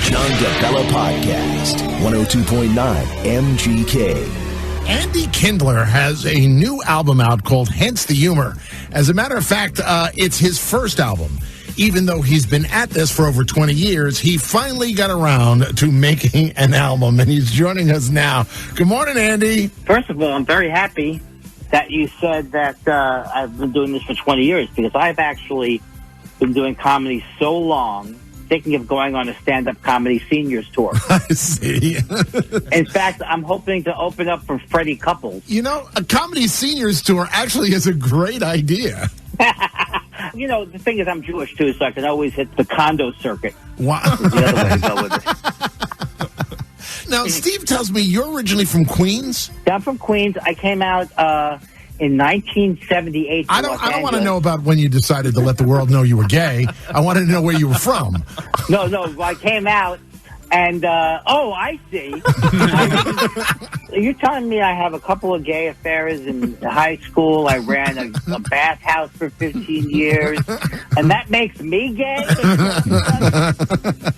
John DeBella Podcast, 102.9 MGK. Andy Kindler has a new album out called Hence the Humor. As a matter of fact, it's his first album. Even though he's been at this for over 20 years, he finally got around to making an album, and he's joining us now. Good morning, Andy. First of all, I'm very happy that you said that I've been doing this for 20 years, because I've actually been doing comedy so long, thinking of going on a stand-up comedy seniors tour. I see. In fact, I'm hoping to open up for Freddie Couples. You know, a comedy seniors tour actually is a great idea. You know, the thing is, I'm Jewish, too, so I can always hit the condo circuit. Wow. The other way to go with it. Now, Steve tells me you're originally from Queens? Yeah, I'm from Queens. I came out in 1978 to I don't want to know about when you decided to let the world know you were gay. I wanted to know where you were from. No, I came out, and, I see. You're telling me I have a couple of gay affairs in high school. I ran a bathhouse for 15 years, and that makes me gay?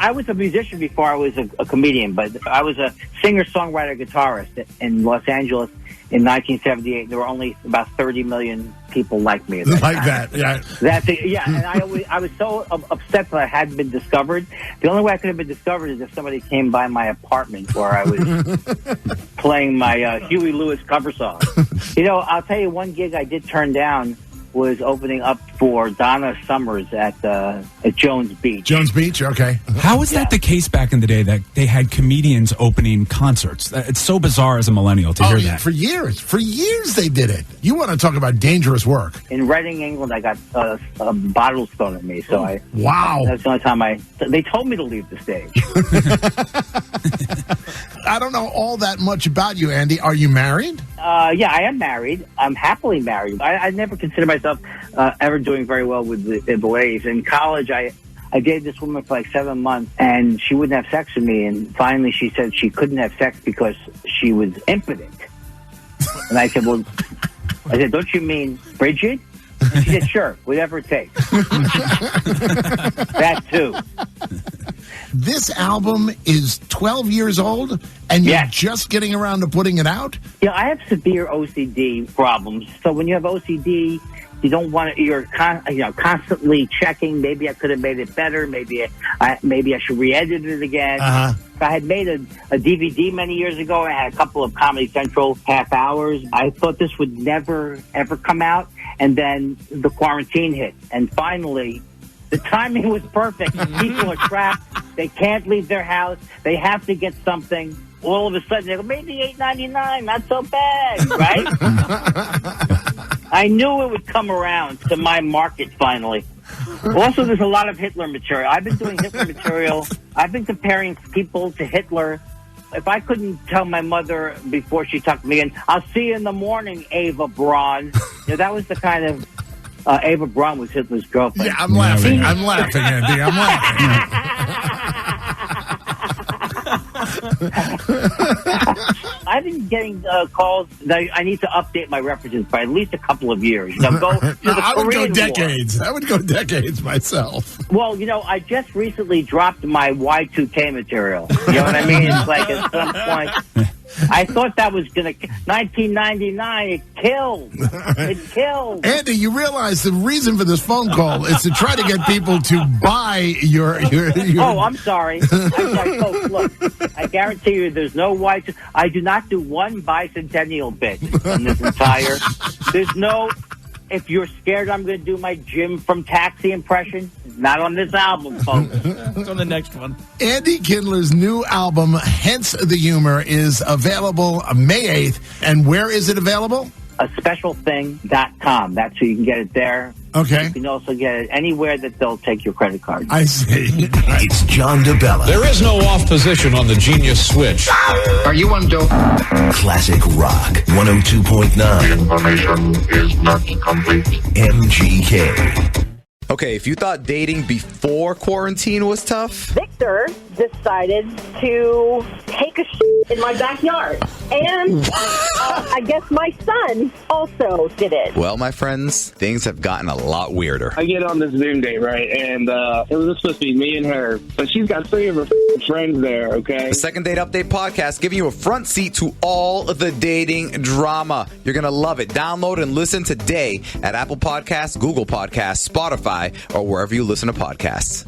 I was a musician before I was a comedian, but I was a singer-songwriter guitarist in Los Angeles in 1978. There were only about 30 million people like me at that time. That, yeah. That's it, yeah. And I was so upset that I hadn't been discovered. The only way I could have been discovered is if somebody came by my apartment where I was playing my Huey Lewis cover song. You know, I'll tell you one gig I did turn down was opening up for Donna Summers at Jones Beach. Jones Beach, okay. How was that the case back in the day that they had comedians opening concerts? It's so bizarre as a millennial to hear that. For years they did it. You want to talk about dangerous work. In Reading, England, I got bottles thrown at me. So Wow. That's the only time they told me to leave the stage. I don't know all that much about you, Andy. Are you married? Yeah, I am married. I'm happily married. I never consider myself ever doing very well with the boys. In college, I dated this woman for like 7 months, and she wouldn't have sex with me. And finally, she said she couldn't have sex because she was impotent. And I said, don't you mean Bridget? And she said, sure, whatever it takes. That too. This album is 12 years old, and you're just getting around to putting it out? Yeah, I have severe OCD problems. So when you have OCD, you don't want to. You're constantly checking. Maybe I could have made it better. Maybe I should re-edit it again. I had made a DVD many years ago. I had a couple of Comedy Central half hours. I thought this would never ever come out, and then the quarantine hit, and finally, the timing was perfect. People are trapped. They can't leave their house. They have to get something. All of a sudden, they go, maybe $8.99, not so bad, right? I knew it would come around to my market finally. Also, there's a lot of Hitler material. I've been doing Hitler material. I've been comparing people to Hitler. If I couldn't tell my mother before she tucked me in, I'll see you in the morning, Ava Braun. That was the kind of... Ava Braun was Hitler's girlfriend. Yeah, I'm laughing, Andy. I'm laughing. I've been getting calls that I need to update my references by at least a couple of years. Go to the I would Korean go decades. War. I would go decades myself. Well, I just recently dropped my Y2K material. You know what I mean? It's like at some point... I thought that was going to... 1999, it killed. It killed. Andy, you realize the reason for this phone call is to try to get people to buy your... Oh, I'm sorry. Folks, look, I guarantee you there's no white... I do not do one bicentennial bit in this entire... There's no... If you're scared I'm going to do my Jim from Taxi impression, not on this album, folks. It's on the next one. Andy Kindler's new album, Hence the Humor, is available May 8th. And where is it available? aspecialthing.com. That's where you can get it there. Okay. You can also get it anywhere that they'll take your credit card. I see. It's John DeBella. There is no off position on the Genius switch. Are you on dope? Classic Rock 102.9. Information is not complete. MGK. Okay, if you thought dating before quarantine was tough, sister decided to take a shit in my backyard. And I guess my son also did it. Well, my friends, things have gotten a lot weirder. I get on this Zoom date, right? And it was supposed to be me and her. But she's got 3 of her friends there, okay? The Second Date Update podcast giving you a front seat to all of the dating drama. You're going to love it. Download and listen today at Apple Podcasts, Google Podcasts, Spotify, or wherever you listen to podcasts.